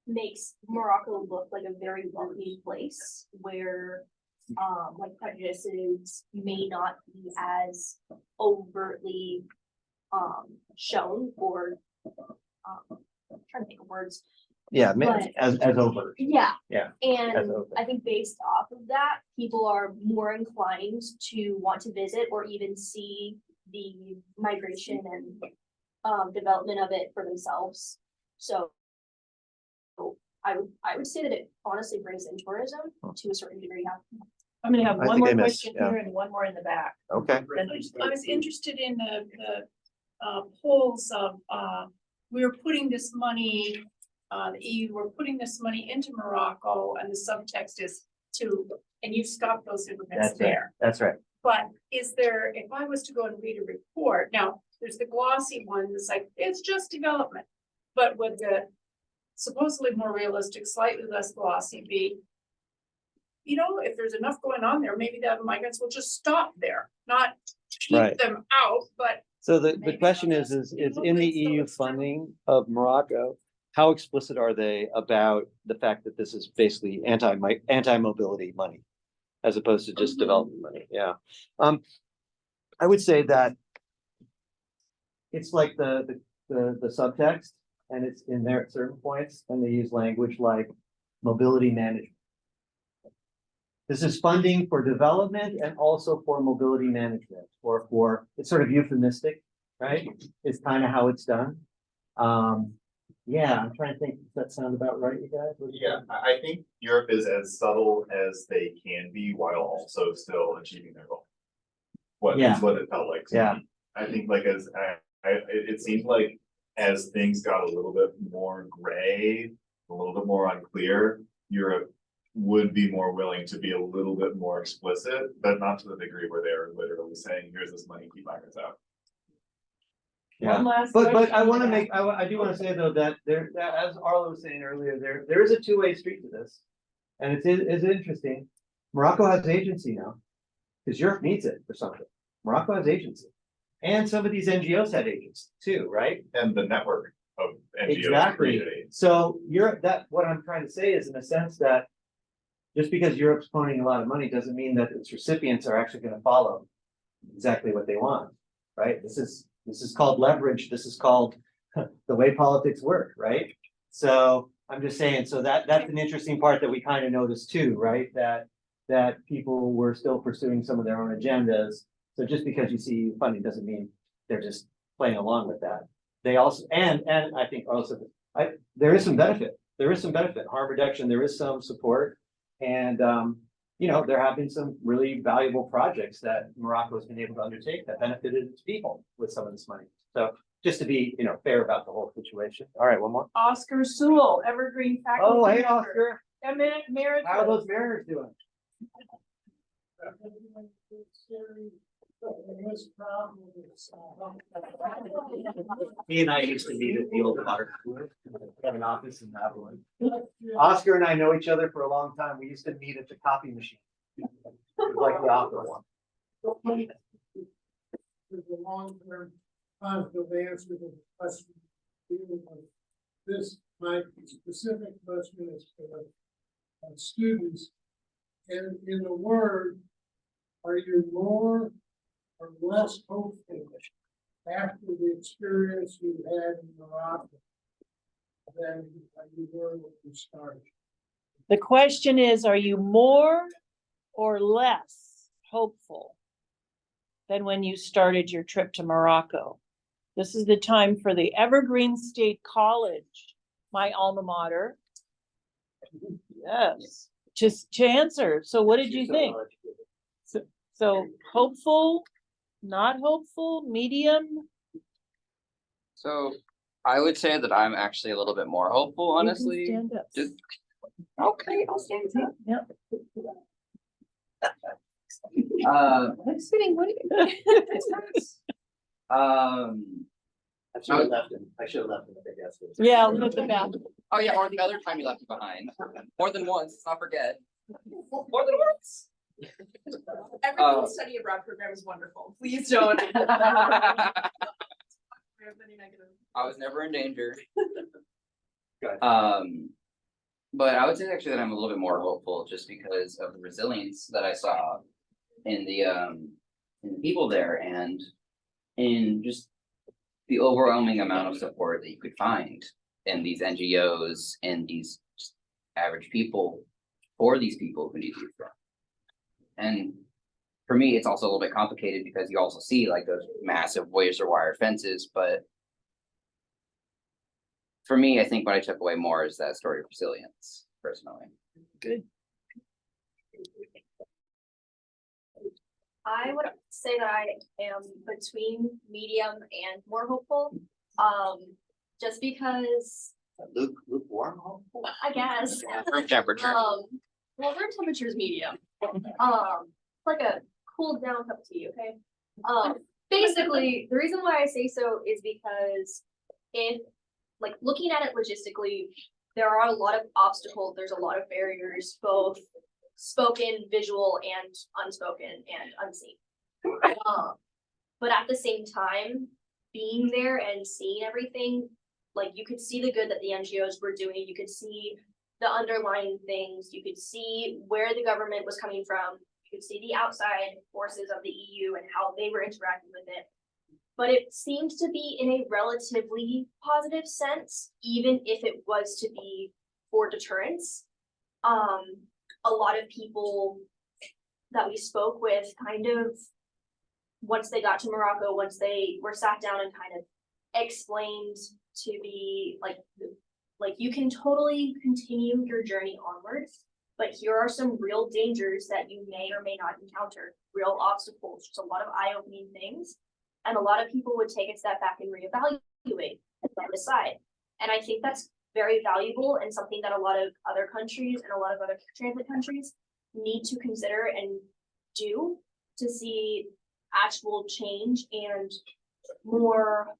makes Morocco look like a very wealthy place where like prejudices may not be as overtly shown or I'm trying to think of words. Yeah, But- as over. Yeah. Yeah, And as open. I think based off of that, people are more inclined to want to visit or even see the migration and development of it for themselves. So I would say that it honestly brings in tourism to a certain degree. I'm gonna have I one think more I missed, question yeah. here and one more in the back. Okay. I was interested in the polls of, we were putting this money, the EU, we're putting this money into Morocco and the subtext is to, and you stopped those immigrants That's right. there. That's right. But is there, if I was to go and read a report, now, there's the glossy one that's like, it's just development. But would the supposedly more realistic, slightly less glossy be, you know, if there's enough going on there, maybe the migrants will just stop there, not keep Right. them out, but So the Maybe question they'll is just in the immigrants EU don't stop. funding of Morocco, how explicit are they about the fact that this is basically anti-mobility money as opposed to just development money? Yeah. I would say that it's like the subtext and it's in there at certain points and they use language like mobility management. This is funding for development and also for mobility management or for, it's sort of euphemistic, right? It's kind of how it's done. Yeah, I'm trying to think, does that sound about right, you guys? What do you Yeah, think? I think Europe is as subtle as they can be while also still achieving their goal. Yeah. What it felt like to Yeah. me. I think like it seemed like as things got a little bit more gray, a little bit more unclear, Europe would be more willing to be a little bit more explicit, but not to the degree where they're literally saying, here's this money, keep migrants out. Yeah, One last but question I in want to the back. make, I do want to say though, that that as Arlo was saying earlier, there is a two-way street to this. And it's interesting. Morocco has agency now. Because Europe needs it for something. Morocco has agency. And some of these NGOs had agents too, right? And the network of NGOs Exactly. created it. So Europe, what I'm trying to say is in a sense that just because Europe's ponying a lot of money doesn't mean that its recipients are actually going to follow exactly what they want, right? This is called leverage. This is called the way politics work, right? So I'm just saying, so that's an interesting part that we kind of noticed too, right? That people were still pursuing some of their own agendas. So just because you see funding doesn't mean they're just playing along with that. They also, and I think also, there is some benefit. There is some benefit, harm reduction, there is some support. And, you know, there have been some really valuable projects that Morocco has been able to undertake that benefited its people with some of this money. So just to be, fair about the whole situation. All right, one more. Oscar Sewell, Evergreen faculty. Oh, hey, member. Oscar. Emeritus. How are those Mariners doing? He and I used to meet at the old water cooler. We have an office in Abilene. Oscar and I know each other for a long time. We used to meet at the copy machine. It was like the opera one. There's a long-term positive answer to the question. This, my specific question is for the students. And in a word, are you more or less hopeful after the experience you had in Morocco than you were when you started? The question is, are you more or less hopeful than when you started your trip to Morocco? This is the time for the Evergreen State College, my alma mater. Yes, just to answer. So what did you think? So hopeful, not hopeful, medium? So I would say that I'm actually a little bit more hopeful, You can honestly. stand up. Just- Okay, I'll stand up. Yep. I'm sitting, what do you? I should have left him. I should have left him at the gas station. Yeah, look at that. Oh yeah, or the other time you left me behind. More than once, let's not forget. More than once. Every study abroad program is wonderful. Please don't. I was never in danger. Good. But I would say actually that I'm a little bit more hopeful just because of the resilience that I saw in the people there and in just the overwhelming amount of support that you could find in these NGOs and these just average people for these people who need to. And for me, it's also a little bit complicated because you also see like those massive razor wire fences, but for me, I think what I took away more is that story of resilience, personally. Good. I would say that I am between medium and more hopeful. Just because Lukewarm hopeful? I guess. Room temperature. Well, room temperature is medium. Like a cooled down cup of tea, okay? Basically, the reason why I say so is because if, like, looking at it logistically, there are a lot of obstacles, there's a lot of barriers, both spoken, visual, and unspoken and unseen. But at the same time, being there and seeing everything, like you could see the good that the NGOs were doing, you could see the underlying things, you could see where the government was coming from, you could see the outside forces of the EU and how they were interacting with it. But it seemed to be in a relatively positive sense, even if it was to be for deterrence. A lot of people that we spoke with kind of, once they got to Morocco, once they were sat down and kind of explained to be like you can totally continue your journey onwards, but here are some real dangers that you may or may not encounter, real obstacles, just a lot of eye-opening things. And a lot of people would take a step back and reevaluate and decide. And I think that's very valuable and something that a lot of other countries and a lot of other transit countries need to consider and do to see actual change and more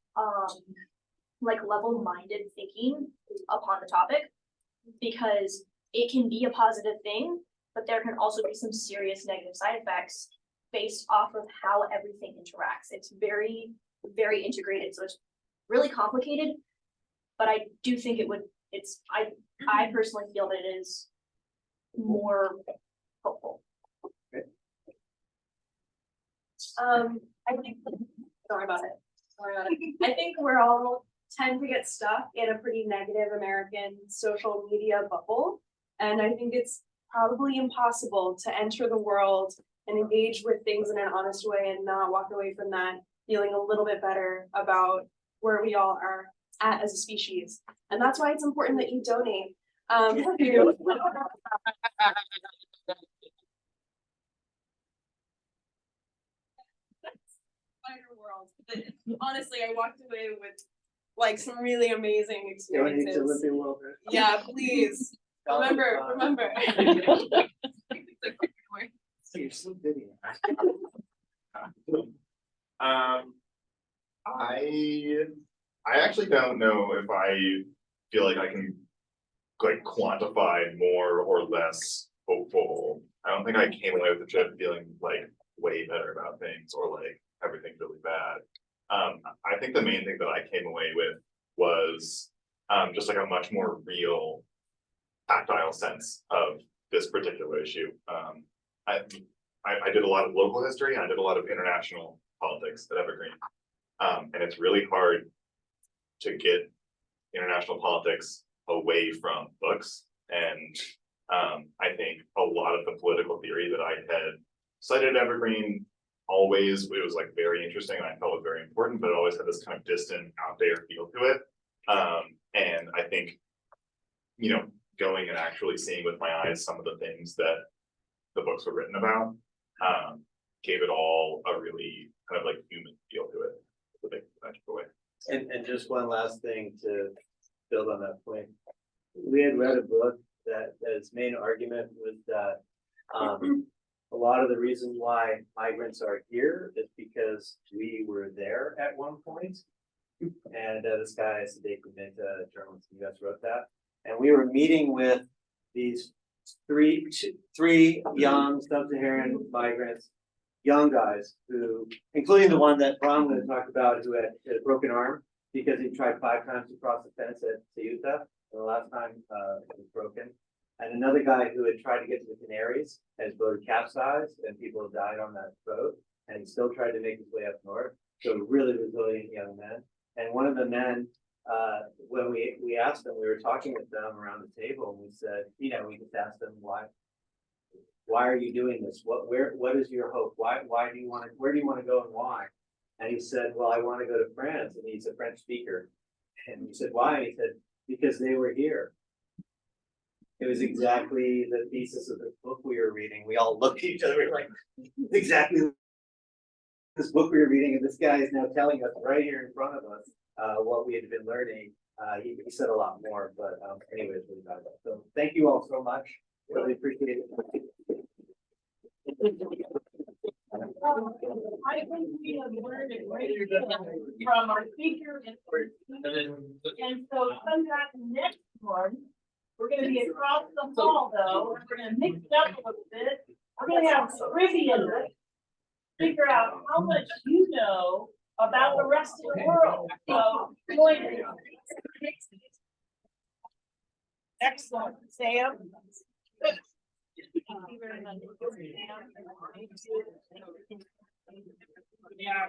like level-minded thinking upon the topic, because it can be a positive thing, but there can also be some serious negative side effects based off of how everything interacts. It's very, very integrated, so it's really complicated, but I do think I personally feel that it is more helpful. I think, sorry about it. I think we're all tend to get stuck in a pretty negative American social media bubble. And I think it's probably impossible to enter the world and engage with things in an honest way and not walk away from that feeling a little bit better about where we all are at as a species. And that's why it's important that you donate. Wider world. honestly, I walked away with like some really amazing Donate to experiences. Olympic World. Yeah, please, remember. You're so video. I actually don't know if I feel like I can like quantify more or less hopeful. I don't think I came away with the trip feeling like way better about things or like everything's really bad. I think the main thing that I came away with was just like a much more real tactile sense of this particular issue. I did a lot of local history and I did a lot of international politics at Evergreen. And it's really hard to get international politics away from books. And I think a lot of the political theory that I had cited at Evergreen always, it was like very interesting and I felt it very important, but it always had this kind of distant out there feel to it. And I think, you know, going and actually seeing with my eyes some of the things that the books were written about, gave it all a really kind of like human feel to it. The big magical way. And just one last thing to build on that point. We had read a book that its main argument was that a lot of the reasons why migrants are here is because we were there at one point. And this guy, Sadiq Mehta, a journalist in the US, wrote that. And we were meeting with these three young sub-Saharan migrants, young guys who, including the one that Bronwyn had talked about, who had a broken arm because he tried 5 times to cross the fence at Ceuta, and the last time it was broken. And another guy who had tried to get to the Canaries, his boat capsized, and people died on that boat, and he still tried to make his way up north. So really resilient young men. And one of the men, when we asked them, we were talking with them around the table, and we said, you know, we just asked them why are you doing this? What is your hope? Why do you want to, where do you want to go and why? And he said, well, I want to go to France, and he's a French speaker. And we said, why? And he said, because they were here. It was exactly the thesis of the book we were reading. We all looked at each other, we were like, exactly this book we were reading, and this guy is now telling us right here in front of us what we had been learning. He said a lot more, but anyways, really valuable. So thank you all so much. Really appreciate it. I think we have learned a great deal from our speaker and so come back next one. We're gonna be across the hall though. We're gonna mix it up a little bit. We're gonna have trivia. Figure out how much you know about the rest of the world. So join me. Excellent, Sam. Thank you very much. Yeah.